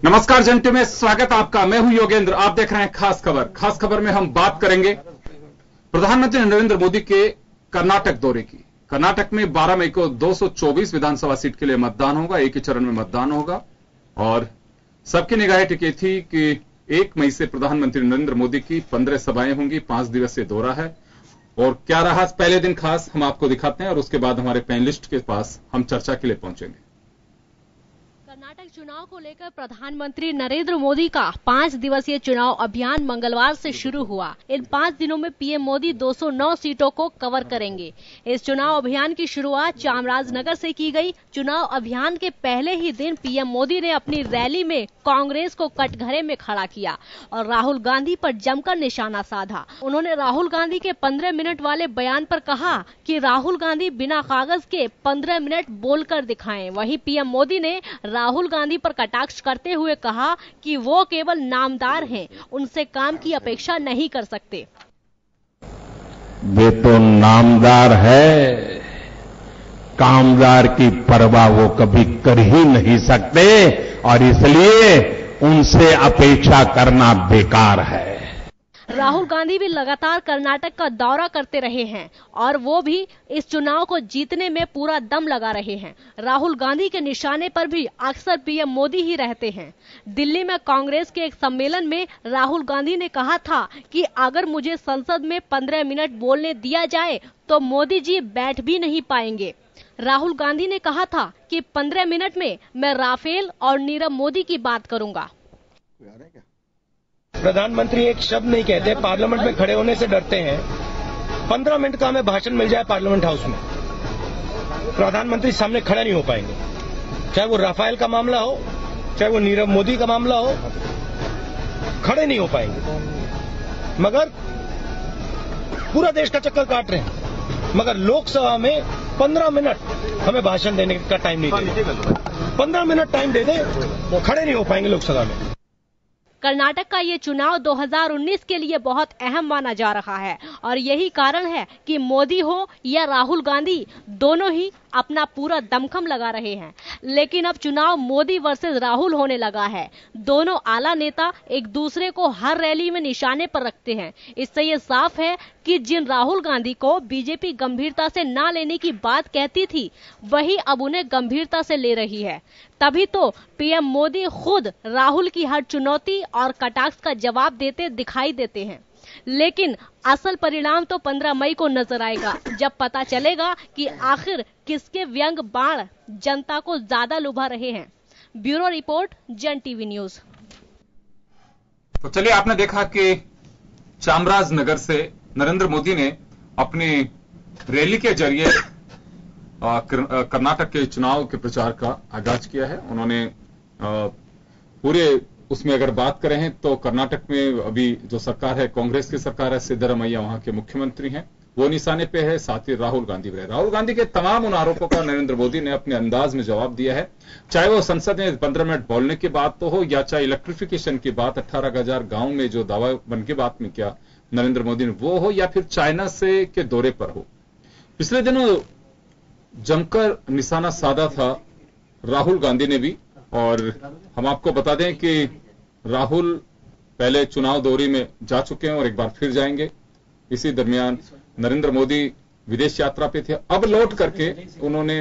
नमस्कार जनटी में स्वागत आपका। मैं हूं योगेंद्र। आप देख रहे हैं खास खबर। खास खबर में हम बात करेंगे प्रधानमंत्री नरेंद्र मोदी के कर्नाटक दौरे की। कर्नाटक में 12 मई को 224 विधानसभा सीट के लिए मतदान होगा। एक ही चरण में मतदान होगा और सबकी निगाहें टिकी थी कि 1 मई से प्रधानमंत्री नरेंद्र मोदी की 15 सभाएं होंगी। 5 दिवसीय दौरा है और क्या रहा पहले दिन खास हम आपको दिखाते हैं और उसके बाद हमारे पैनलिस्ट के पास हम चर्चा के लिए पहुंचेंगे। कर्नाटक चुनाव को लेकर प्रधानमंत्री नरेंद्र मोदी का 5 दिवसीय चुनाव अभियान मंगलवार से शुरू हुआ। इन 5 दिनों में पीएम मोदी 209 सीटों को कवर करेंगे। इस चुनाव अभियान की शुरुआत चामराजनगर से की गई। चुनाव अभियान के पहले ही दिन पीएम मोदी ने अपनी रैली में कांग्रेस को कटघरे में खड़ा किया और राहुल गांधी पर जमकर निशाना साधा। उन्होंने राहुल गांधी के 15 मिनट वाले बयान पर कहा कि राहुल गांधी बिना कागज के 15 मिनट बोलकर दिखाएं। वहीं पीएम मोदी ने राहुल गांधी पर कटाक्ष करते हुए कहा कि वो केवल नामदार हैं, उनसे काम की अपेक्षा नहीं कर सकते। वे तो नामदार है, कामदार की परवाह वो कभी कर ही नहीं सकते और इसलिए उनसे अपेक्षा करना बेकार है। राहुल गांधी भी लगातार कर्नाटक का दौरा करते रहे हैं और वो भी इस चुनाव को जीतने में पूरा दम लगा रहे हैं। राहुल गांधी के निशाने पर भी अक्सर पीएम मोदी ही रहते हैं। दिल्ली में कांग्रेस के एक सम्मेलन में राहुल गांधी ने कहा था कि अगर मुझे संसद में 15 मिनट बोलने दिया जाए तो मोदी जी बैठ भी नहीं पाएंगे। राहुल गांधी ने कहा था कि 15 मिनट में मैं राफेल और नीरव मोदी की बात करूंगा। प्रधानमंत्री एक शब्द नहीं कहते, पार्लियामेंट में खड़े होने से डरते हैं। 15 मिनट का हमें भाषण मिल जाए पार्लियामेंट हाउस में, प्रधानमंत्री सामने खड़ा नहीं हो पाएंगे। चाहे वो राफेल का मामला हो, चाहे वो नीरव मोदी का मामला हो, खड़े नहीं हो पाएंगे। मगर पूरा देश का चक्कर काट रहे हैं, मगर लोकसभा में 15 मिनट हमें भाषण देने का टाइम नहीं दे। 15 मिनट टाइम दे दे, वो खड़े नहीं हो पाएंगे लोकसभा में। कर्नाटक का ये चुनाव 2019 के लिए बहुत अहम माना जा रहा है और यही कारण है कि मोदी हो या राहुल गांधी दोनों ही अपना पूरा दमखम लगा रहे हैं। लेकिन अब चुनाव मोदी वर्सेस राहुल होने लगा है। दोनों आला नेता एक दूसरे को हर रैली में निशाने पर रखते हैं। इससे ये साफ है कि जिन राहुल गांधी को बीजेपी गंभीरता से ना लेने की बात कहती थी, वही अब उन्हें गंभीरता से ले रही है। तभी तो पीएम मोदी खुद राहुल की हर चुनौती और कटाक्ष का जवाब देते दिखाई देते हैं। लेकिन असल परिणाम तो 15 मई को नजर आएगा, जब पता चलेगा कि आखिर किसके व्यंग बाण जनता को ज्यादा लुभा रहे हैं। ब्यूरो रिपोर्ट, जन टीवी न्यूज। तो चलिए, आपने देखा कि चामराजनगर से नरेंद्र मोदी ने अपनी रैली के जरिए कर्नाटक के चुनाव के प्रचार का आगाज किया है। उन्होंने पूरे उसमें अगर बात करें तो कर्नाटक में अभी जो सरकार है, कांग्रेस की सरकार है, सिद्धरामैया वहां के मुख्यमंत्री हैं, वो निशाने पे है। साथ ही राहुल गांधी भी है। राहुल गांधी के तमाम उन आरोपों का नरेंद्र मोदी ने अपने अंदाज में जवाब दिया है। चाहे वो संसद में 15 मिनट बोलने की बात तो हो या चाहे इलेक्ट्रिफिकेशन की बात 18,000 गांव में जो दावा मन की बात में किया नरेंद्र मोदी ने वो हो, या फिर चाइना से के दौरे पर हो। पिछले दिनों जमकर निशाना साधा था राहुल गांधी ने भी। और हम आपको बता दें कि राहुल पहले चुनाव दौरे में जा चुके हैं और एक बार फिर जाएंगे। इसी दरमियान नरेंद्र मोदी विदेश यात्रा पे थे। अब लौट करके उन्होंने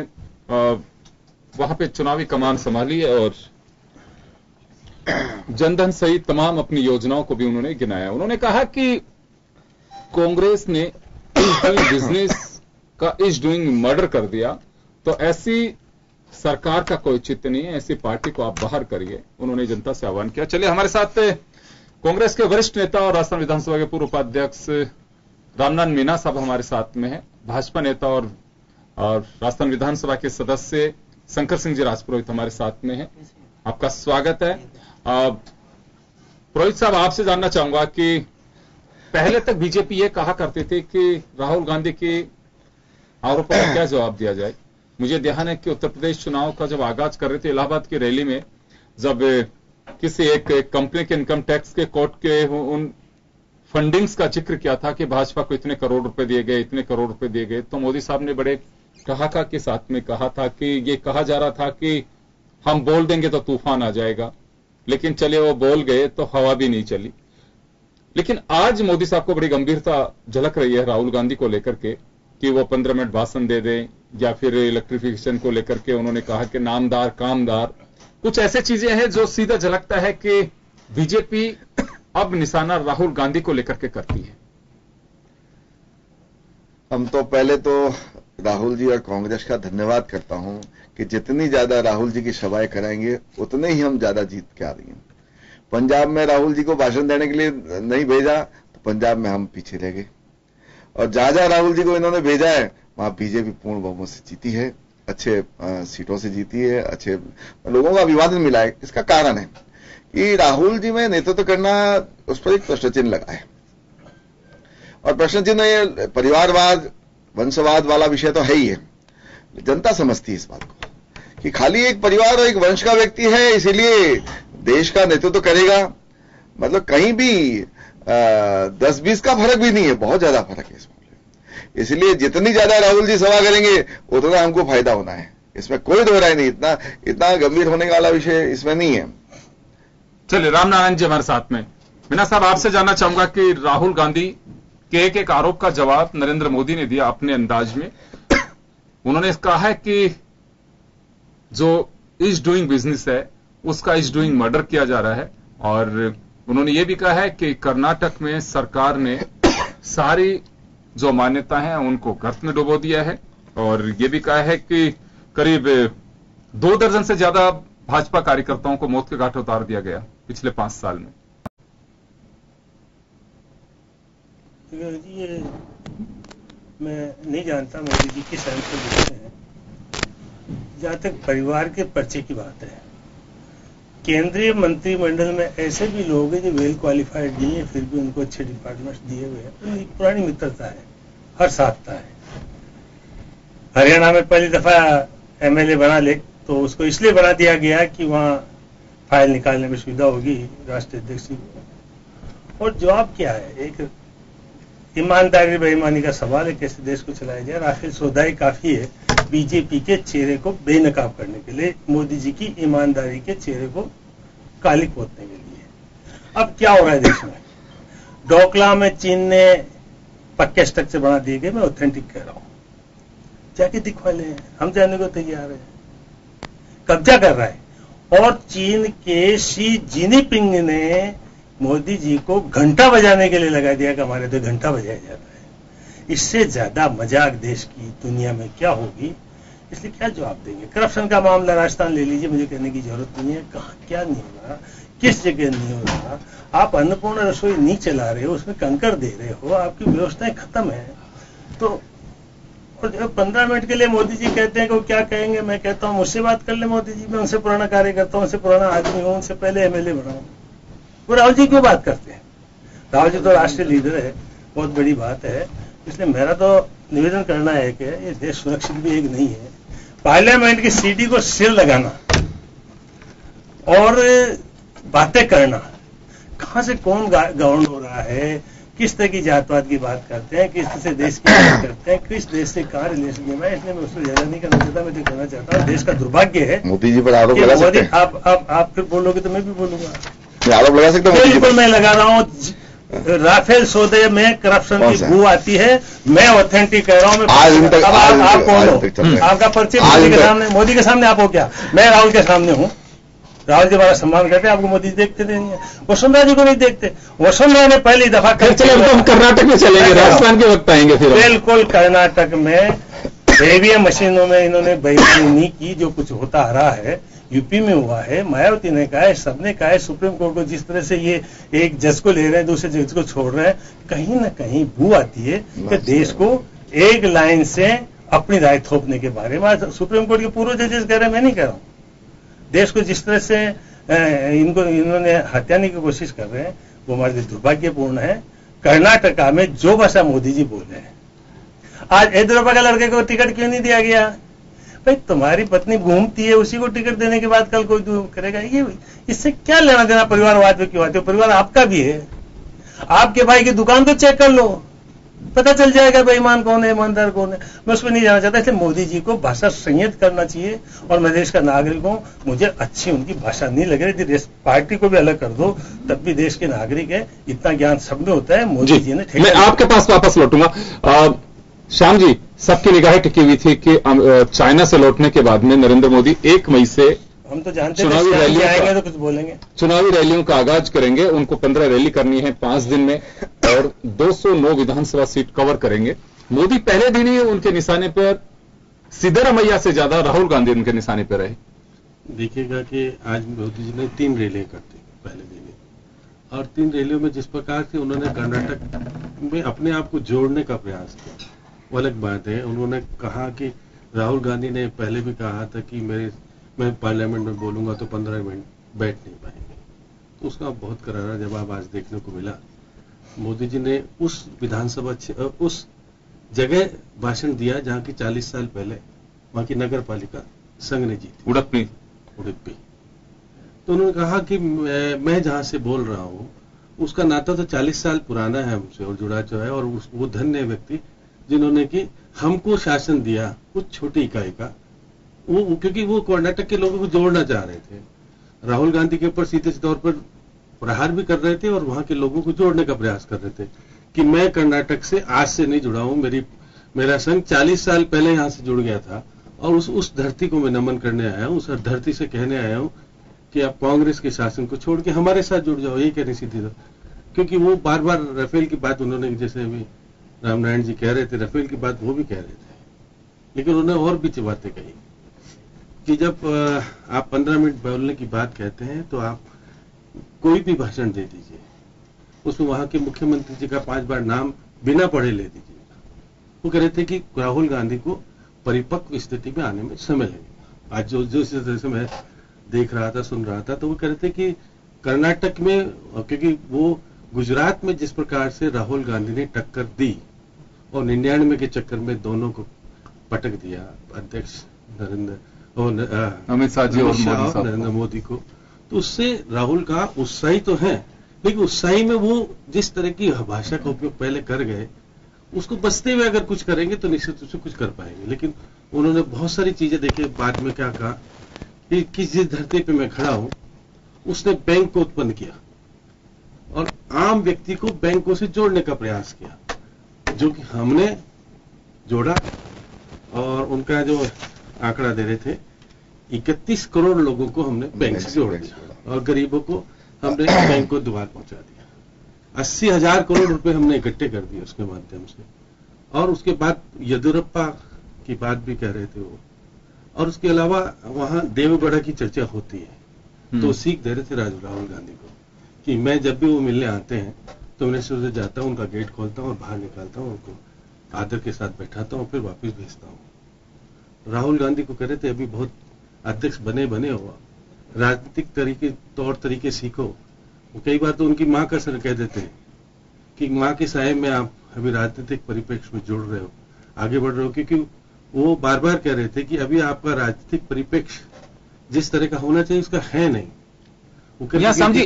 वहां पे चुनावी कमान संभाली है और जनधन सहित तमाम अपनी योजनाओं को भी उन्होंने गिनाया। उन्होंने कहा कि कांग्रेस ने बिजनेस का इज डूइंग मर्डर कर दिया, तो ऐसी सरकार का कोई चित्त नहीं है, ऐसी पार्टी को आप बाहर करिए। उन्होंने जनता से आह्वान किया। चलिए, हमारे साथ कांग्रेस के वरिष्ठ नेता और राजस्थान विधानसभा के पूर्व उपाध्यक्ष रामनाथ मीना साहब हमारे साथ में है। भाजपा नेता और राजस्थान विधानसभा के सदस्य शंकर सिंह जी राजपुरोहित हमारे साथ में है। आपका स्वागत है। पुरोहित साहब, आपसे जानना चाहूंगा कि पहले तक बीजेपी ये कहा करते थे कि राहुल गांधी के आरोपों का क्या जवाब दिया जाए। मुझे ध्यान है कि उत्तर प्रदेश चुनाव का जब आगाज कर रहे थे इलाहाबाद की रैली में, जब किसी एक कंपनी के इनकम टैक्स के कोर्ट के उन फंडिंग्स का जिक्र किया था कि भाजपा को इतने करोड़ रुपए दिए गए, इतने करोड़ रुपए दिए गए, तो मोदी साहब ने बड़े ठहाका के साथ में कहा था कि ये कहा जा रहा था कि हम बोल देंगे तो तूफान आ जाएगा, लेकिन चले वो बोल गए तो हवा भी नहीं चली। लेकिन आज मोदी साहब को बड़ी गंभीरता झलक रही है राहुल गांधी को लेकर के कि वो 15 मिनट भाषण दे दें, या फिर इलेक्ट्रिफिकेशन को लेकर के उन्होंने कहा कि नामदार कामदार, कुछ ऐसे चीजें हैं जो सीधा झलकता है कि बीजेपी अब निशाना राहुल गांधी को लेकर के करती है। हम तो पहले तो राहुल जी और कांग्रेस का धन्यवाद करता हूं कि जितनी ज्यादा राहुल जी की सभाएं कराएंगे उतने ही हम ज्यादा जीत के आ रही हैं। पंजाब में राहुल जी को भाषण देने के लिए नहीं भेजा तो पंजाब में हम पीछे रह गए, और जहां राहुल जी को इन्होंने भेजा है वहां बीजेपी पूर्ण बहुमत से जीती है, अच्छे सीटों से जीती है, अच्छे लोगों का अभिवादन मिला है। इसका कारण है कि राहुल जी में नेतृत्व करना, उस पर एक प्रश्न चिन्ह लगा है, और प्रश्न चिन्ह ये परिवारवाद वंशवाद वाला विषय तो है ही है। जनता समझती है इस बात को कि खाली एक परिवार और एक वंश का व्यक्ति है इसीलिए देश का नेतृत्व करेगा, मतलब कहीं भी 10-20 का फर्क भी नहीं है, बहुत ज्यादा फर्क है इसमें। इसलिए जितनी ज्यादा राहुल जी सभा करेंगे उतना हमको फायदा होना है, इसमें कोई दो राय नहीं। इतना गंभीर होने वाला विषय इसमें नहीं है। चलिए, रामनारायण जी हमारे साथ में। मीना साहब, आपसे जानना चाहूंगा कि राहुल गांधी के एक आरोप का जवाब नरेंद्र मोदी ने दिया अपने अंदाज में। उन्होंने कहा है कि जो इज डूइंग बिजनेस है उसका इज डूइंग मर्डर किया जा रहा है, और उन्होंने ये भी कहा है कि कर्नाटक में सरकार ने सारी जो मान्यता है उनको गर्त में डुबो दिया है, और ये भी कहा है कि करीब 2 दर्जन से ज्यादा भाजपा कार्यकर्ताओं को मौत के घाट उतार दिया गया पिछले 5 साल में। ये मैं नहीं जानता मोदी जी किस टाइम से बोलते हैं। जहां तक परिवार के पर्चे की बात है, केंद्रीय मंत्रिमंडल में ऐसे भी लोग हैं जो वेल क्वालिफाइड नहीं है, फिर भी उनको अच्छे डिपार्टमेंट्स दिए हुए हैं। तो एक पुरानी मित्रता है, हर साथता है। हरियाणा में पहली दफा एमएलए बना ले तो उसको इसलिए बना दिया गया कि वहां फाइल निकालने में सुविधा होगी राष्ट्रीय अध्यक्ष को। और जवाब क्या है? एक ईमानदारी बेईमानी का सवाल है, कैसे देश को चलाया जाए। राफेल सौदा ही काफी है बीजेपी के चेहरे को बेनकाब करने के लिए, मोदी जी की ईमानदारी के चेहरे को काली पोतने के लिए। अब क्या हो रहा है देश में? डोकला में चीन ने पक्के स्ट्रक्चर बना दिए गए, मैं ऑथेंटिक कह रहा हूं, जाके दिखवा ले, हम जाने को तैयार है। कब्जा कर रहा है, और चीन के शी जिनपिंग ने मोदी जी को घंटा बजाने के लिए लगा दिया कि हमारे तो घंटा बजाया जाता है। इससे ज्यादा मजाक देश की दुनिया में क्या होगी? इसलिए क्या जवाब देंगे? करप्शन का मामला राजस्थान ले लीजिए, मुझे कहने की जरूरत नहीं है कहां क्या नहीं हो रहा, किस जगह नहीं हो रहा। आप अन्नपूर्णा रसोई नहीं चला रहे हो, उसमें कंकर दे रहे हो, आपकी व्यवस्थाएं खत्म है। तो और 15 मिनट के लिए मोदी जी कहते हैं कि वो क्या कहेंगे, मैं कहता हूं मुझसे बात कर ले मोदी जी, मैं उनसे पुराना कार्यकर्ता हूं, उनसे पुराना आदमी हूं, उनसे पहले एमएलए बना हूं। वो राहुल जी क्यों बात करते हैं? राहुल जी तो राष्ट्रीय लीडर है, बहुत बड़ी बात है। इसलिए मेरा तो निवेदन करना है कि ये देश सुरक्षित भी एक नहीं है। पार्लियामेंट की सीढ़ी को सिर लगाना और बातें करना, कहां से कौन गवर्न हो रहा है, किस तरह की जातवाद की बात करते हैं, किस तरह से देश की बात करते हैं, किस देश से कहां रिलेशन है, इसलिए मैं उसको ज्यादा नहीं करना चाहता। मैं तो कहना चाहता हूँ देश का दुर्भाग्य है। मोदी जी पर आरोप लगा सकते हैं? आप फिर बोलोगे तो मैं भी बोलूंगा। आरोप लगा सकते हैं? बिल्कुल मैं लगा रहा हूँ। राफेल सौदे में करप्शन की बू आती है, मैं ऑथेंटिक कह रहा हूँ। आप कौन हो? आपका परिचय मोदी के सामने आप हो क्या? मैं राहुल के सामने हूँ। राहुल जी हमारा सम्मान करते हैं, आपको मोदी जी देखते नहीं है, वसुंधरा जी को नहीं देखते। वसुंधरा ने पहली दफा कर्नाटक में चलेंगे, राजस्थान के वक्त आएंगे फिर। बिल्कुल, कर्नाटक में ईवीएम मशीनों में इन्होंने बेईमानी नहीं की, जो कुछ होता आ रहा है यूपी में हुआ है। मायावती ने कहा है, सबने कहा है, सुप्रीम कोर्ट को जिस तरह से ये एक जज को ले रहे हैं, दूसरे जज को छोड़ रहे हैं, कहीं ना कहीं बू आती है कि देश को एक लाइन से अपनी राय थोपने के बारे में। सुप्रीम कोर्ट के पूर्व जजेस कह रहे हैं, मैं नहीं कह रहा हूं। देश को जिस तरह से इन्होंने हत्याने की कोशिश कर रहे हैं वो हमारे लिए दुर्भाग्यपूर्ण है। कर्नाटका में जो भाषा मोदी जी बोल रहे हैं, आज येदियुरप्पा के लड़के को टिकट क्यों नहीं दिया गया? भाई तुम्हारी पत्नी घूमती है, उसी को टिकट देने के बाद कल कोई करेगा? ये इससे क्या लेना देना? परिवारवाद पे क्यों आते हो? परिवार आपका भी है, आपके भाई की दुकान को चेक कर लो, पता चल जाएगा बेईमान कौन है, ईमानदार कौन है। मैं उसमें नहीं जाना चाहता, इसलिए मोदी जी को भाषा संयत करना चाहिए। और मैं देश का नागरिक हूं, मुझे अच्छी उनकी भाषा नहीं लग रही। पार्टी को भी अलग कर दो, तब भी देश के नागरिक है, इतना ज्ञान सब में होता है। मोदी जी ने मैं आपके पास वापस लौटूंगा। श्याम जी, सबकी निगाहें टिकी हुई थी कि चाइना से लौटने के बाद में नरेंद्र मोदी 1 मई से हम तो जानते हैं चुनावी रैलियां आएंगे तो कुछ बोलेंगे, चुनावी रैलियों का आगाज करेंगे। उनको 15 रैली करनी है 5 दिन में और 209 विधानसभा सीट कवर करेंगे। मोदी पहले दिन ही उनके निशाने पर सिद्धरामैया से ज्यादा राहुल गांधी उनके निशाने पर रहे। देखिएगा कि आज मोदी जी ने 3 रैलियां करती पहले दिन, और 3 रैलियों में जिस प्रकार से उन्होंने कर्नाटक में अपने आप को जोड़ने का प्रयास किया, वो अलग बात है। उन्होंने कहा कि राहुल गांधी ने पहले भी कहा था कि मैं पार्लियामेंट में बोलूंगा तो 15 मिनट बैठ नहीं पाएंगे, तो उसका बहुत करारा जवाब आज देखने को मिला। मोदी जी ने उस विधानसभा उस जगह भाषण दिया जहां की 40 साल पहले वहां की नगर पालिका संघ ने जीती, उडुपी। तो उन्होंने कहा कि मैं जहां से बोल रहा हूं उसका नाता तो 40 साल पुराना है हमसे और जुड़ा जो है, और वो धन्य व्यक्ति जिन्होंने कि हमको शासन दिया कुछ छोटी इकाई का, वो क्योंकि वो कर्नाटक के लोगों को जोड़ना चाह रहे थे। राहुल गांधी के ऊपर सीधे तौर पर प्रहार भी कर रहे थे और वहां के लोगों को जोड़ने का प्रयास कर रहे थे कि मैं कर्नाटक से आज से नहीं जुड़ा हूं, मेरा संघ 40 साल पहले यहां से जुड़ गया था और उस धरती को मैं नमन करने आया हूं, उस धरती से कहने आया हूं कि आप कांग्रेस के शासन को छोड़ के हमारे साथ जुड़ जाओ, यही कहने सीधी तो। क्योंकि वो बार बार राफेल की बात उन्होंने, जैसे अभी रामनारायण जी कह रहे थे, राफेल की बात वो भी कह रहे थे, लेकिन उन्होंने और भी बातें कही कि जब आप 15 मिनट बोलने की बात कहते हैं तो आप कोई भी भाषण दे दीजिए, उसमें वहां के मुख्यमंत्री जी का 5 बार नाम बिना पढ़े ले दीजिएगा। वो कह रहे थे कि राहुल गांधी को परिपक्व स्थिति में आने में समय लगेगा। आज जो इस तरह से मैं देख रहा था, सुन रहा था, तो वो कह रहे थे कि कर्नाटक में, क्योंकि वो गुजरात में जिस प्रकार से राहुल गांधी ने टक्कर दी और 99 के चक्कर में दोनों को पटक दिया, अध्यक्ष अमित शाह जी और नरेंद्र मोदी को, तो उससे राहुल का उत्साही तो है, लेकिन उत्साही में वो जिस तरह की भाषा का उपयोग पहले कर गए, उसको बचते हुए अगर कुछ करेंगे तो निश्चित रूप से कुछ कर पाएंगे। लेकिन उन्होंने बहुत सारी चीजें देखी। बाद में क्या कहा कि जिस धरती पे मैं खड़ा हूं उसने बैंक को उत्पन्न किया और आम व्यक्ति को बैंकों से जोड़ने का प्रयास किया, जो कि हमने जोड़ा। और उनका जो आंकड़ा दे रहे थे, 31 करोड़ लोगों को हमने बैंक से जोड़ दिया और गरीबों को हमने बैंक को द्वार पहुंचा दिया। 80,000 करोड़ रुपए हमने इकट्ठे कर दिए उसके माध्यम से। और उसके बाद येदियुरप्पा की बात भी कह रहे थे वो, और उसके अलावा वहां देवगढ़ की चर्चा होती है, तो सीख दे रहे थे राहुल गांधी को कि मैं जब भी वो मिलने आते हैं तो मैं से जाता हूं, उनका गेट खोलता हूं और बाहर निकालता हूं, उनको आदर के साथ बैठाता हूं, फिर वापस भेजता हूं। राहुल गांधी को कह रहे थे अभी बहुत अध्यक्ष बने हुआ, राजनीतिक तौर तरीके सीखो। वो कई बार तो उनकी मां का सर कह देते हैं कि मां के साये में आप अभी राजनीतिक परिप्रेक्ष्य में जुड़ रहे हो, आगे बढ़ रहे हो, क्योंकि वो बार बार कह रहे थे कि अभी आपका राजनीतिक परिप्रेक्ष्य जिस तरह का होना चाहिए उसका है नहीं। वो समझिए,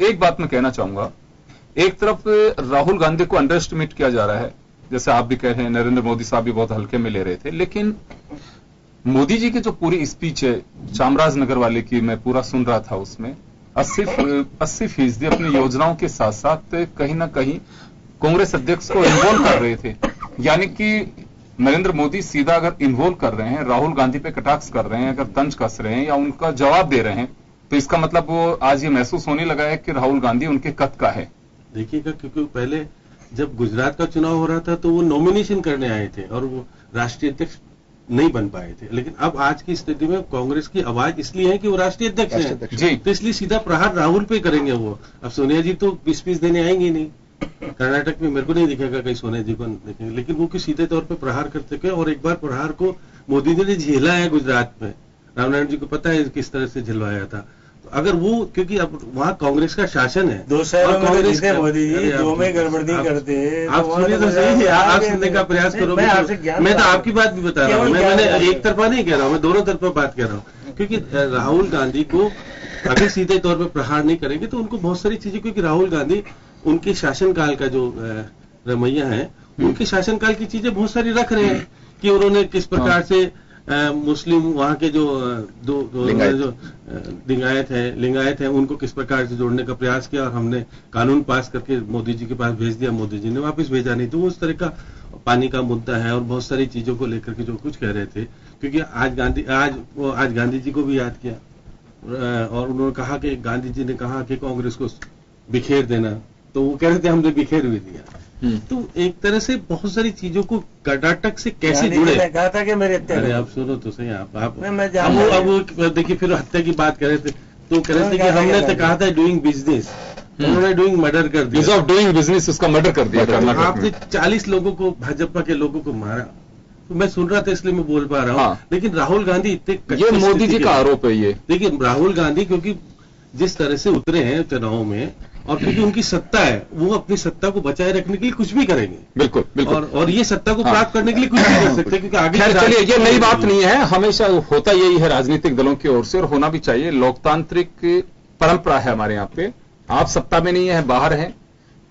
एक बात मैं कहना चाहूंगा, एक तरफ राहुल गांधी को अंडर एस्टिमेट किया जा रहा है, जैसे आप भी कह रहे हैं, नरेंद्र मोदी साहब भी बहुत हल्के में ले रहे थे, लेकिन मोदी जी की जो पूरी स्पीच है चामराजनगर वाले की, मैं पूरा सुन रहा था, उसमें 80% अपनी योजनाओं के साथ साथ कहीं ना कहीं कांग्रेस अध्यक्ष को इन्वॉल्व कर रहे थे। यानी कि नरेंद्र मोदी सीधा अगर इन्वॉल्व कर रहे हैं, राहुल गांधी पे कटाक्ष कर रहे हैं, अगर तंज कस रहे हैं या उनका जवाब दे रहे हैं, तो इसका मतलब वो आज ये महसूस होने लगा है कि राहुल गांधी उनके कद का है। देखिएगा, क्योंकि पहले जब गुजरात का चुनाव हो रहा था तो वो नॉमिनेशन करने आए थे और वो राष्ट्रीय अध्यक्ष नहीं बन पाए थे, लेकिन अब आज की स्थिति में कांग्रेस की आवाज इसलिए है कि वो राष्ट्रीय अध्यक्ष हैं, तो इसलिए सीधा प्रहार राहुल पे करेंगे वो। अब सोनिया जी तो स्पीच देने आएंगी नहीं, कर्नाटक में मेरे को नहीं दिखेगा कहीं सोनिया जी को देखेंगे, लेकिन वो सीधे तौर पे प्रहार करते गए। और एक बार प्रहार को मोदी जी ने झेला है गुजरात में, रामनारायण जी को पता है किस तरह से झिलवाया था। तो अगर वो, क्योंकि अब वहाँ कांग्रेस का शासन है, दो शहरों में जीते मोदी जी, दो में गड़बड़ नहीं करते। आप सुनिए तो सही, आप सुनने का प्रयास करो। मैं तो आपकी बात भी बता रहा हूँ, मैंने एक तरफा नहीं कह रहा हूँ, मैं दोनों तरफा बात कर रहा हूँ। क्योंकि राहुल गांधी को अगर सीधे तौर पर प्रहार नहीं करेंगे तो उनको बहुत सारी चीजें, क्योंकि राहुल गांधी उनके शासनकाल का जो रवैया है उनके शासनकाल की चीजें बहुत सारी रख रहे हैं कि उन्होंने किस प्रकार से मुस्लिम वहां के जो लिंगायत है उनको किस प्रकार से जोड़ने का प्रयास किया, और हमने कानून पास करके मोदी जी के पास भेज दिया, मोदी जी ने वापस भेजा नहीं। तो वो उस तरह का पानी का मुद्दा है और बहुत सारी चीजों को लेकर के जो कुछ कह रहे थे, क्योंकि आज गांधी जी को भी याद किया और उन्होंने कहा कि गांधी जी ने कहा कि कांग्रेस को बिखेर देना, तो वो कह रहे थे हमने बिखेर भी दिया। तो एक तरह से बहुत सारी चीजों को कर्नाटक से कैसे जुड़े, कहा था कि मेरे अरे आप सुनो तो सही, आप अब देखिए फिर हत्या की बात कर रहे थे, तो कह रहे थे कि हमने तो कहा था डूइंग बिजनेस, उन्होंने डूइंग मर्डर कर दिया, ऑफ डूइंग बिजनेस उसका मर्डर कर दिया कर्नाटक में। आपने 40 लोगों को, भाजपा के लोगों को मारा, तो मैं सुन रहा था इसलिए मैं बोल पा रहा हूँ। लेकिन राहुल गांधी इतने, ये मोदी जी का आरोप है ये। देखिए राहुल गांधी क्योंकि जिस तरह से उतरे हैं चुनाव में, और क्योंकि उनकी सत्ता है, वो अपनी सत्ता को बचाए रखने के लिए कुछ भी करेंगे। बिल्कुल बिल्कुल। और ये सत्ता को प्राप्त करने के लिए कुछ भी कर सकते हैं, क्योंकि आगे चलिए ये नई बात नहीं है, हमेशा होता यही है राजनीतिक दलों की ओर से, और होना भी चाहिए। लोकतांत्रिक परंपरा है हमारे यहाँ पे। आप सत्ता में नहीं है, बाहर हैं,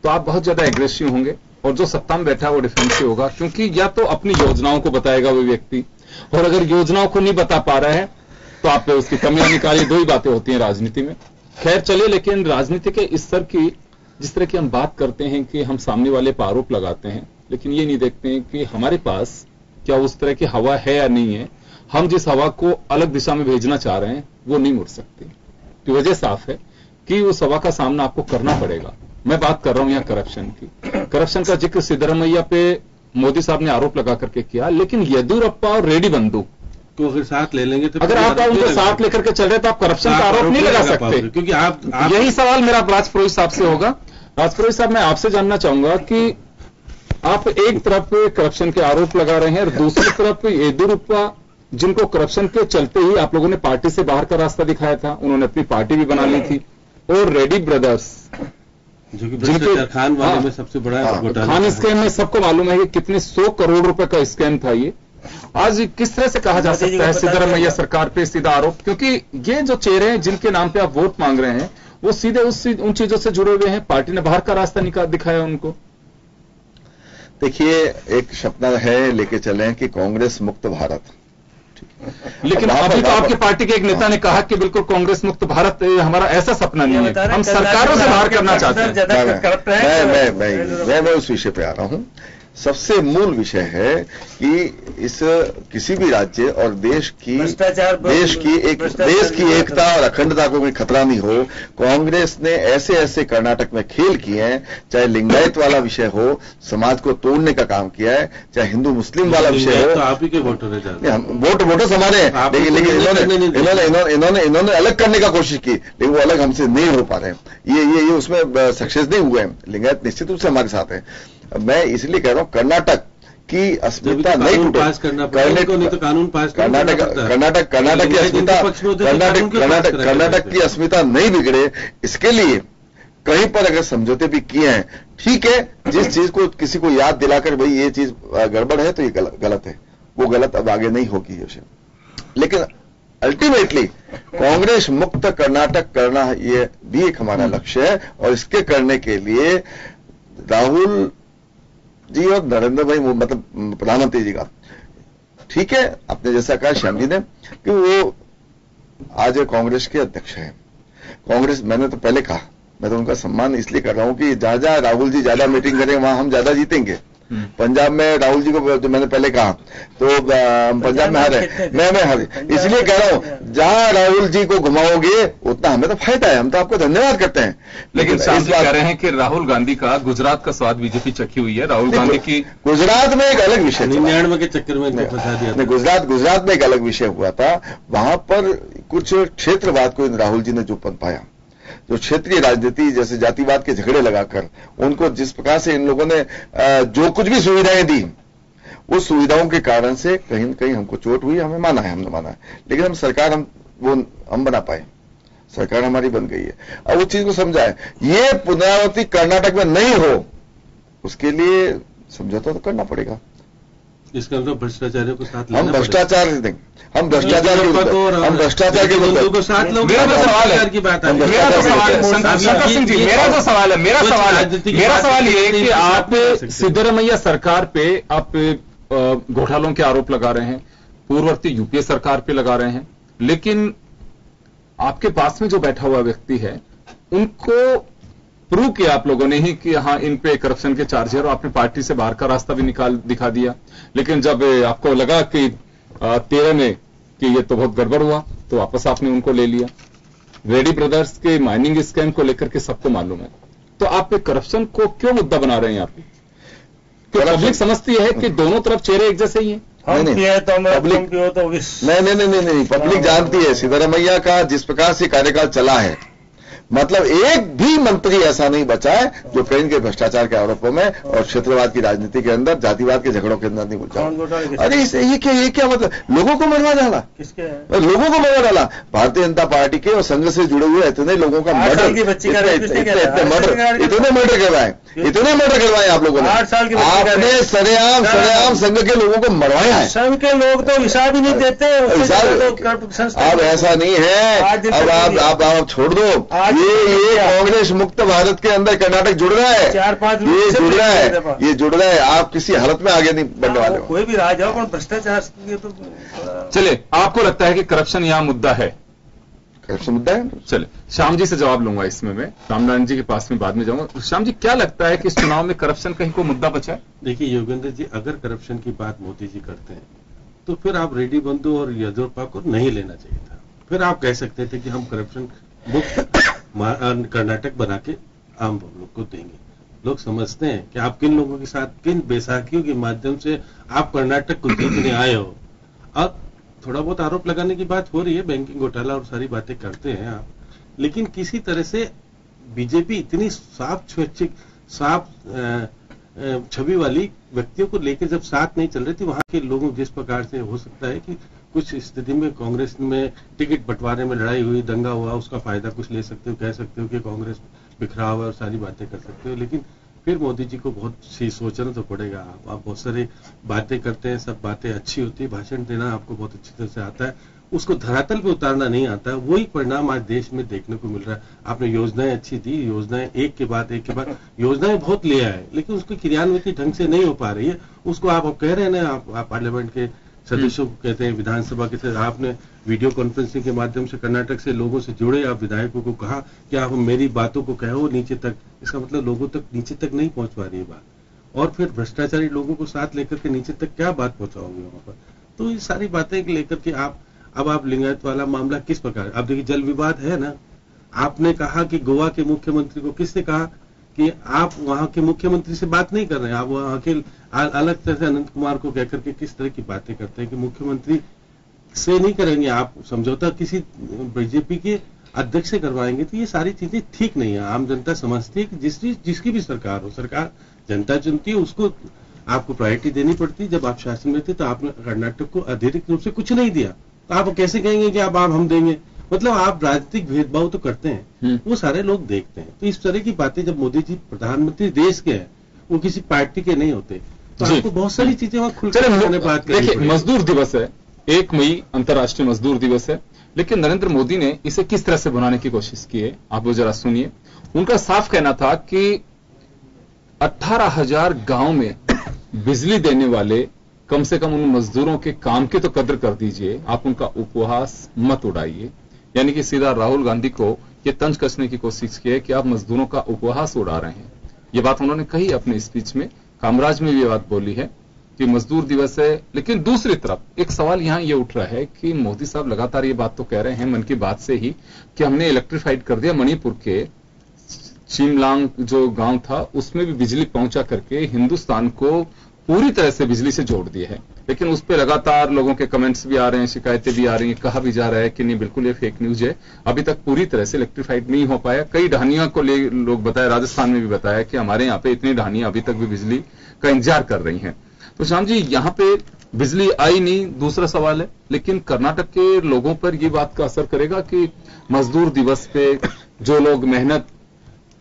तो आप बहुत ज्यादा एग्रेसिव होंगे, और जो सत्ता में बैठा है वो डिफेंसिव होगा, क्योंकि या तो अपनी योजनाओं को बताएगा वो व्यक्ति, और अगर योजनाओं को नहीं बता पा रहा है तो आप उसकी कमियां निकालिए। दो ही बातें होती हैं राजनीति में। खैर चलिए, लेकिन राजनीति के इस स्तर की जिस तरह की हम बात करते हैं कि हम सामने वाले पर आरोप लगाते हैं, लेकिन ये नहीं देखते हैं कि हमारे पास क्या उस तरह की हवा है या नहीं है। हम जिस हवा को अलग दिशा में भेजना चाह रहे हैं वो नहीं मुड़ सकती, की वजह साफ है कि उस हवा का सामना आपको करना पड़ेगा। मैं बात कर रहा हूं यहां करप्शन की। करप्शन का जिक्र सिद्धरामैया पे मोदी साहब ने आरोप लगा करके किया, लेकिन येदियुरप्पा और रेड्डी बंधु को अगर साथ ले लेंगे तो, अगर आप उनको साथ लेकर के चल रहे तो आप करप्शन का आरोप नहीं लगा सकते, क्योंकि आप यही सवाल मेरा राजपुरोहित साहब से होगा। राजपुरोहित साहब, मैं आपसे जानना चाहूंगा कि आप एक तरफ करप्शन के आरोप लगा रहे हैं और दूसरी तरफ येदियुरप्पा, जिनको करप्शन के चलते ही आप लोगों ने पार्टी से बाहर का रास्ता दिखाया था, उन्होंने अपनी पार्टी भी बना ली थी, और रेड्डी ब्रदर्स जो कि भ्रष्टाचार खान वाले में सबसे बड़ा खान स्कैम में सबको मालूम है कि कितने 100 करोड़ रुपए का स्कैम था ये। आज किस तरह से कहा जा सकता है सिद्धरामैया सरकार पे सीधा आरोप, क्योंकि ये जो चेहरे हैं जिनके नाम पे आप वोट मांग रहे हैं वो सीधे उन चीजों से जुड़े हुए हैं, पार्टी ने बाहर का रास्ता दिखाया उनको। देखिए, एक सपना है लेके चले कि कांग्रेस मुक्त भारत, लेकिन अभी तो आपकी पार्टी के एक नेता ने कहा कि बिल्कुल कांग्रेस मुक्त भारत हमारा ऐसा सपना नहीं है, हम सरकारों से बाहर करना चाहते हैं। मैं उस विषय पे आ रहा हूं। सबसे मूल विषय है कि इस किसी भी राज्य और देश की एकता और अखंडता को कोई खतरा नहीं हो। कांग्रेस ने ऐसे कर्नाटक में खेल किए हैं, चाहे लिंगायत वाला विषय हो, समाज को तोड़ने का काम किया है, चाहे हिंदू मुस्लिम वाला विषय हो। तो आप ही के वोटर है, वोटर हमारे हैं, लेकिन इन्होंने अलग करने का कोशिश की, लेकिन वो अलग हमसे नहीं हो पा रहे। ये उसमें सक्सेस नहीं हुए हैं। लिंगायत निश्चित रूप से हमारे साथ है। मैं इसलिए कह रहा हूं कर्नाटक की अस्मिता नहीं टूटे, कर्नाटक की अस्मिता नहीं बिगड़े, इसके लिए कहीं पर अगर समझौते भी किए हैं, ठीक है। जिस चीज को किसी को याद दिलाकर भाई ये चीज गड़बड़ है तो ये गलत है, वो गलत अब आगे नहीं होगी ये। लेकिन अल्टीमेटली कांग्रेस मुक्त कर्नाटक करना ये भी एक हमारा लक्ष्य है, और इसके करने के लिए राहुल जी और नरेंद्र भाई, मतलब प्रधानमंत्री जी का, ठीक है, आपने जैसा कहा श्याम जी ने कि वो आज कांग्रेस के अध्यक्ष हैं। कांग्रेस, मैंने तो पहले कहा, मैं तो उनका सम्मान इसलिए कर रहा हूं कि जहां राहुल जी ज्यादा मीटिंग करें वहां हम ज्यादा जीतेंगे। पंजाब में राहुल जी को जो मैंने पहले कहा तो पंजाब में हारे, मैं हारे, इसलिए कह रहा हूं जहां राहुल जी को घुमाओगे उतना हमें तो फायदा है, हम तो आपको धन्यवाद करते हैं। लेकिन कह रहे हैं कि राहुल गांधी का गुजरात का स्वाद बीजेपी चखी हुई है। राहुल गांधी की गुजरात में एक अलग विषय, 99 के चक्कर में फंसा दिया, गुजरात में एक अलग विषय हुआ था। वहां पर कुछ क्षेत्रवाद को राहुल जी ने जो पद पाया, जो क्षेत्रीय राजनीति जैसे जातिवाद के झगड़े लगाकर उनको जिस प्रकार से इन लोगों ने जो कुछ भी सुविधाएं दी, उस सुविधाओं के कारण से कहीं न कहीं हमको चोट हुई। हमने माना है, लेकिन हम सरकार हम बना पाए, सरकार हमारी बन गई है। अब उस चीज को समझा है, ये पुनरावृत्ति कर्नाटक में नहीं हो, उसके लिए समझौता तो करना पड़ेगा। इसका मतलब भ्रष्टाचारियों को साथ हम भ्रष्टाचार नहीं, हम भ्रष्टाचार के बंधु को साथ लोग। मेरा जो सवाल है की बात है, मेरा जो सवाल है शंकर सिंह जी, मेरा सवाल ये है कि आप सिद्धरमैया सरकार पे आप घोटालों के आरोप लगा रहे हैं, पूर्ववर्ती यूपीए सरकार पे लगा रहे हैं, लेकिन आपके पास में जो बैठा हुआ व्यक्ति है उनको प्रूव किया आप लोगों ने ही कि हाँ इन पे करप्शन के चार्ज है, और आपने पार्टी से बाहर का रास्ता भी दिखा दिया। लेकिन जब आपको लगा कि 13 में कि ये तो बहुत गड़बड़ हुआ तो वापस आपने उनको ले लिया। रेड्डी ब्रदर्स के माइनिंग स्कैम को लेकर के सबको मालूम है, तो आप करप्शन को क्यों मुद्दा बना रहे हैं यहाँ पे? पब्लिक समझती है कि दोनों तरफ चेहरे एक जैसे ही हैं। नहीं, पब्लिक जानती है सिद्धरमैया का जिस प्रकार से कार्यकाल चला है, मतलब एक भी मंत्री ऐसा नहीं बचा है जो कहीं के भ्रष्टाचार के आरोपों में और क्षेत्रवाद की राजनीति के अंदर, जातिवाद के झगड़ों के अंदर नहीं उलझा। अरे ये क्या मतलब, लोगों को मरवा डाला, लोगों को मरवा डाला। भारतीय जनता पार्टी के और संघ से जुड़े हुए इतने लोगों का मर्डर, इतने मर्डर करवाए आप लोगों ने, आपने सरेआम संघ के लोगों को मरवाया है। संघ के लोग तो हिसाब ही नहीं देते। अब ऐसा नहीं है, अब आप छोड़ दो। ये कांग्रेस मुक्त भारत के अंदर कर्नाटक जुड़ रहा है, 4-5 ये जुड़ रहा है। आप किसी हालत में आगे नहीं बढ़ने वाले हो। कोई भी राज हो, पर भ्रष्टाचार तो चले, आपको लगता है कि करप्शन यहां मुद्दा है? करप्शन मुद्दा है। चले, श्याम जी से जवाब लूंगा इसमें, मैं रामनारायण जी के पास में बाद में जाऊंगा। श्याम जी, क्या लगता है कि इस चुनाव में करप्शन कहीं को मुद्दा बचा है? देखिए योगेंद्र जी, अगर करप्शन की बात मोदी जी करते हैं तो फिर आप रेड्डी बंधु और येदियुरप्पा को नहीं लेना चाहिए था। फिर आप कह सकते थे कि हम करप्शन मुक्त कर्नाटक बना के आम लोग को देंगे। लोग समझते हैं कि आप किन लोगों के साथ, किन बैसाखियों के माध्यम से आप कर्नाटक को जीतने आए हो। अब थोड़ा बहुत आरोप लगाने की बात हो रही है, बैंकिंग घोटाला और सारी बातें करते हैं आप, लेकिन किसी तरह से बीजेपी इतनी साफ छवि वाली व्यक्तियों को लेकर जब साथ नहीं चल रही थी, वहां के लोगों जिस प्रकार से हो सकता है कि कुछ स्थिति में कांग्रेस में टिकट बंटवारे में लड़ाई हुई, दंगा हुआ, उसका फायदा कुछ ले सकते हो, कह सकते हो कि कांग्रेस बिखरा हुआ और सारी बातें कर सकते हो, लेकिन फिर मोदी जी को बहुत सी सोचना तो पड़ेगा। आप बहुत सारी बातें करते हैं, सब बातें अच्छी होती है, भाषण देना आपको बहुत अच्छी तरह से आता है, उसको धरातल पे उतारना नहीं आता है। वही परिणाम आज देश में देखने को मिल रहा है। आपने योजनाएं अच्छी दी, योजनाएं एक के बाद योजनाएं बहुत ले आए, लेकिन उसकी क्रियान्वित ढंग से नहीं हो पा रही है। उसको आप कह रहे हैं ना, आप पार्लियामेंट के सदस्यों को कहते हैं, विधानसभा के साथ आपने वीडियो कॉन्फ्रेंसिंग के माध्यम से कर्नाटक से लोगों से जुड़े, आप विधायकों को कहा कि आप मेरी बातों को कहो नीचे तक। इसका मतलब लोगों तक नीचे तक नहीं पहुंच पा रही है बात, और फिर भ्रष्टाचारी लोगों को साथ लेकर के नीचे तक क्या बात पहुंचाओगे वहां पर? तो ये सारी बातें लेकर के अब लिंगायत वाला मामला किस प्रकार, अब देखिए जल विवाद है ना, आपने कहा कि गोवा के मुख्यमंत्री को, किसने कहा कि आप वहां के मुख्यमंत्री से बात नहीं कर रहे हैं, आप वहां के अलग तरह से अनंत कुमार को कहकर के किस तरह की बातें करते हैं कि मुख्यमंत्री से नहीं करेंगे, आप समझौता किसी बीजेपी के अध्यक्ष से करवाएंगे। तो ये सारी चीजें ठीक नहीं है। आम जनता समझती है कि जिसकी भी सरकार हो, सरकार जनता चुनती है, उसको आपको प्रायोरिटी देनी पड़ती है। जब आप शासन में थे तो आपने कर्नाटक को अतिरिक्त रूप से कुछ नहीं दिया, तो आप कैसे कहेंगे कि अब हम देंगे? मतलब आप राजनीतिक भेदभाव तो करते हैं, वो सारे लोग देखते हैं। तो इस तरह की बातें जब मोदी जी प्रधानमंत्री देश के हैं, वो किसी पार्टी के नहीं होते, तो आपको बहुत सारी चीजें वहां खुलकर बात करें। देखिए, मजदूर दिवस है, 1 मई अंतर्राष्ट्रीय मजदूर दिवस है, लेकिन नरेंद्र मोदी ने इसे किस तरह से बनाने की कोशिश की है, आप वो जरा सुनिए। उनका साफ कहना था कि 18,000 गांव में बिजली देने वाले कम से कम उन मजदूरों के काम की तो कदर कर दीजिए, आप उनका उपहास मत उड़ाइए। यानी कि सीधा राहुल गांधी को ये तंज कसने की कोशिश की है कि आप मजदूरों का उपहास उड़ा रहे हैं। ये बात उन्होंने कही अपने स्पीच में, कामराज में भी ये बात बोली है कि मजदूर दिवस है। लेकिन दूसरी तरफ एक सवाल यहां ये उठ रहा है कि मोदी साहब लगातार ये बात तो कह रहे हैं मन की बात से ही कि हमने इलेक्ट्रीफाइड कर दिया मणिपुर के चिमलांग जो गांव था, उसमें भी बिजली पहुंचा करके हिंदुस्तान को पूरी तरह से बिजली से जोड़ दिया है। लेकिन उस पर लगातार लोगों के कमेंट्स भी आ रहे हैं, शिकायतें भी आ रही हैं, कहा भी जा रहा है कि नहीं बिल्कुल ये फेक न्यूज है, अभी तक पूरी तरह से इलेक्ट्रीफाइड नहीं हो पाया। कई ढानियों को लोग बताया, राजस्थान में भी बताया कि हमारे यहाँ पे इतनी ढानियां अभी तक भी बिजली का इंतजार कर रही हैं। तो श्याम जी, यहाँ पे बिजली आई नहीं, दूसरा सवाल है, लेकिन कर्नाटक के लोगों पर ये बात का असर करेगा कि मजदूर दिवस पे जो लोग मेहनत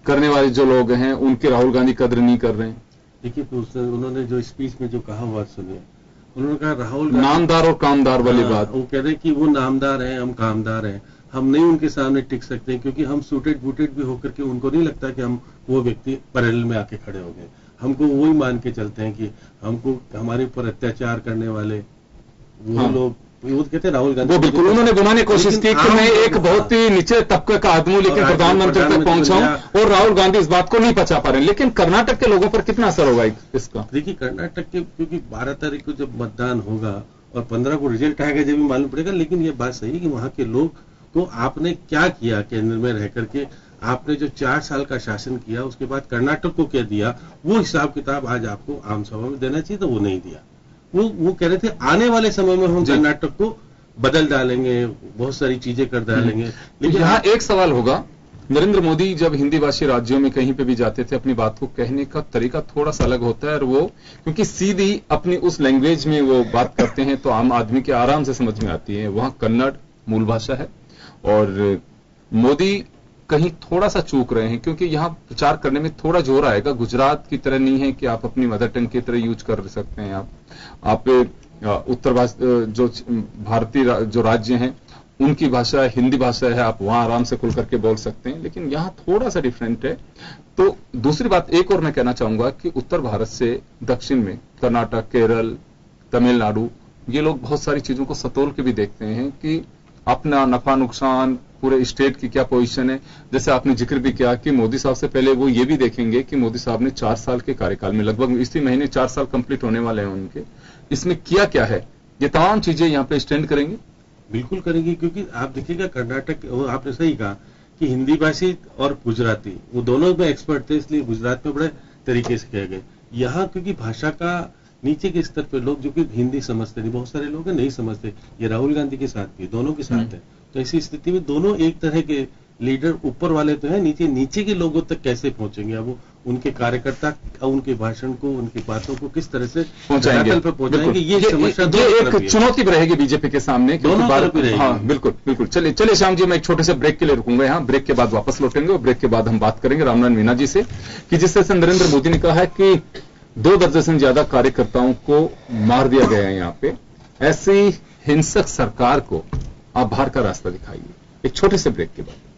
करने वाले जो लोग हैं उनके राहुल गांधी कदर नहीं कर रहे हैं। देखिए, उन्होंने जो स्पीच में जो कहा बात सुनिए, उन्होंने कहा राहुल गांधी नामदार और कामदार वाली बात। वो कह रहे हैं कि वो नामदार हैं, हम कामदार हैं, हम नहीं उनके सामने टिक सकते क्योंकि हम सूटेड बूटेड भी होकर के उनको नहीं लगता कि हम वो व्यक्ति पैरेलल में आके खड़े हो गए। हमको वही मान के चलते हैं कि हमको हमारे ऊपर अत्याचार करने वाले वो लोग, वो कहते हैं राहुल गांधी। वो बिल्कुल उन्होंने बुलाने की कोशिश की कि मैं एक बहुत ही नीचे तबके का आदमी लेकर प्रधानमंत्री तक पहुंचा हूं और राहुल गांधी इस बात को नहीं पचा पा रहे हैं। लेकिन कर्नाटक के लोगों पर कितना असर होगा इसका? देखिए कर्नाटक के, क्योंकि 12 तारीख को जब मतदान होगा और 15 को रिजल्ट आएगा जब भी मालूम पड़ेगा। लेकिन ये बात सही है कि वहां के लोग को आपने क्या किया केंद्र में रह करके, आपने जो 4 साल का शासन किया उसके बाद कर्नाटक को क्या दिया, वो हिसाब किताब आज आपको आम सभा में देना चाहिए, तो वो नहीं दिया। वो कह रहे थे आने वाले समय में हम कर्नाटक को बदल डालेंगे, बहुत सारी चीजें कर डालेंगे। लेकिन यहाँ एक सवाल होगा, नरेंद्र मोदी जब हिंदी भाषी राज्यों में कहीं पे भी जाते थे अपनी बात को कहने का तरीका थोड़ा सा अलग होता है, और वो क्योंकि सीधी अपनी उस लैंग्वेज में वो बात करते हैं तो आम आदमी के आराम से समझ में आती है। वहां कन्नड़ मूल भाषा है और मोदी कहीं थोड़ा सा चूक रहे हैं क्योंकि यहां प्रचार करने में थोड़ा जोर आएगा। गुजरात की तरह नहीं है कि आप अपनी मदर टंग की तरह यूज कर सकते हैं। आप उत्तर जो भारतीय जो राज्य हैं उनकी भाषा हिंदी भाषा है, आप वहां आराम से खुल करके बोल सकते हैं। लेकिन यहां थोड़ा सा डिफरेंट है। तो दूसरी बात एक और मैं कहना चाहूंगा कि उत्तर भारत से दक्षिण में कर्नाटक, केरल, तमिलनाडु, ये लोग बहुत सारी चीजों को सतोल के भी देखते हैं कि अपना नफा नुकसान, पूरे स्टेट की क्या पोजीशन है। जैसे आपने जिक्र भी किया कि मोदी साहब से पहले वो ये भी देखेंगे कि मोदी साहब ने 4 साल के कार्यकाल में, लगभग इसी महीने 4 साल कंप्लीट होने वाले हैं उनके, इसमें किया क्या है, ये तमाम चीजें यहाँ पे स्टैंड करेंगे। बिल्कुल करेंगी, क्योंकि आप देखिएगा कर्नाटक, आपने सही कहा कि हिंदी भाषी और गुजराती वो दोनों में एक्सपर्ट थे, इसलिए गुजरात में बड़े तरीके से कहे गए। यहाँ क्योंकि भाषा का नीचे के स्तर पे लोग जो कि हिंदी समझते नहीं, बहुत सारे लोग नहीं समझते, ये राहुल गांधी के साथ भी, दोनों के साथ है। तो ऐसी स्थिति में दोनों एक तरह के लीडर, ऊपर वाले तो है, नीचे के लोगों तक कैसे पहुंचेंगे? अब वो उनके कार्यकर्ता उनके भाषण को, उनकी बातों को किस तरह से पहुंचाएंगे, ये समस्या एक चुनौती रहेगी बीजेपी के सामने। दोनों तरफ रहेगी। हाँ बिल्कुल बिल्कुल। चलिए श्याम जी, मैं एक छोटे से ब्रेक के लिए रुकूंगा यहाँ, ब्रेक के बाद वापस लौटेंगे और ब्रेक के बाद हम बात करेंगे रामनारायण मीना जी से कि जिस तरह से नरेंद्र मोदी ने कहा है कि 2 दर्जन से ज्यादा कार्यकर्ताओं को मार दिया गया है यहाँ पे, ऐसी हिंसक सरकार को आप बाहर का रास्ता दिखाइए। एक छोटे से ब्रेक के बाद